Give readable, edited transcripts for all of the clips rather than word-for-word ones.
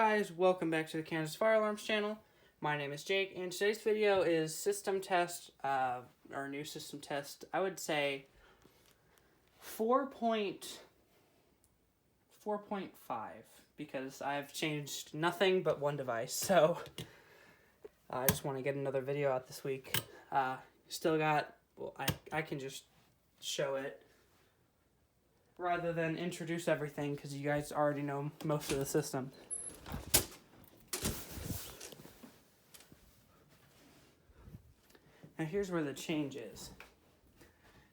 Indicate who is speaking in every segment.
Speaker 1: guys, welcome back to the Kansas Fire Alarms channel. My name is Jake, and today's video is system test, or new system test, I would say 4.5, because I've changed nothing but one device, so I just want to get another video out this week. Still got, well, I can just show it rather than introduce everything, because you guys already know most of the system. Now here's where the change is.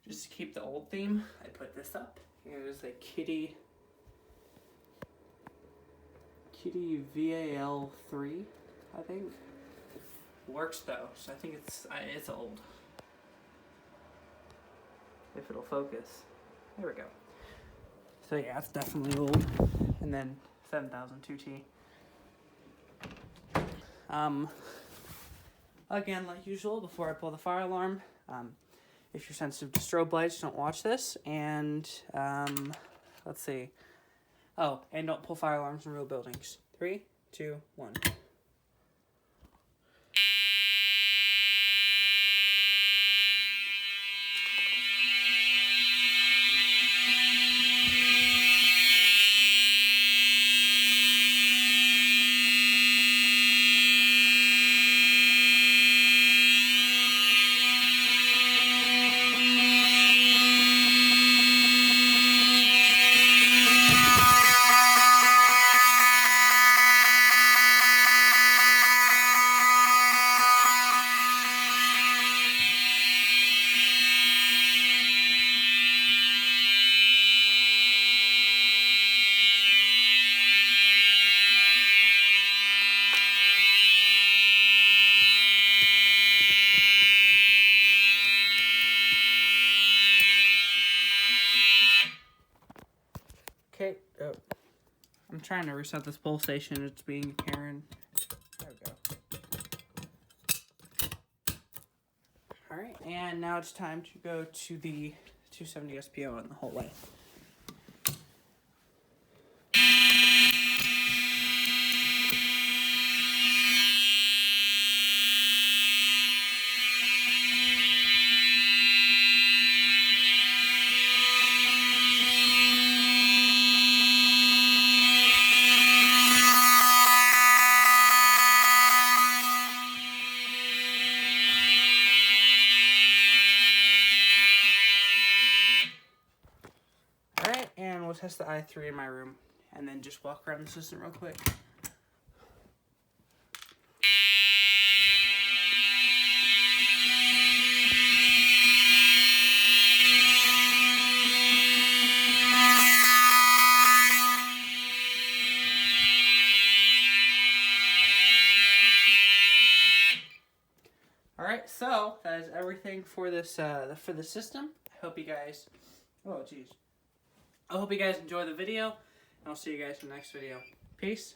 Speaker 1: Just to keep the old theme, I put this up. Here's the Kitty VAL3, I think. Works though, so I think it's old. If it'll focus. There we go. So yeah, it's definitely old. And then 7002T. Again, like usual, before I pull the fire alarm, if you're sensitive to strobe lights, don't watch this. And let's see. Oh, and don't pull fire alarms in real buildings. 3, 2, 1. Okay, I'm trying to reset this pull station. It's being Karen. There we go. Alright, and now it's time to go to the 270 SPO on the whole way. Alright, and we'll test the i3 in my room, and then just walk around the system real quick. Alright, so that is everything for this for the system. I hope you guys, I hope you guys enjoy the video, and I'll see you guys in the next video. Peace.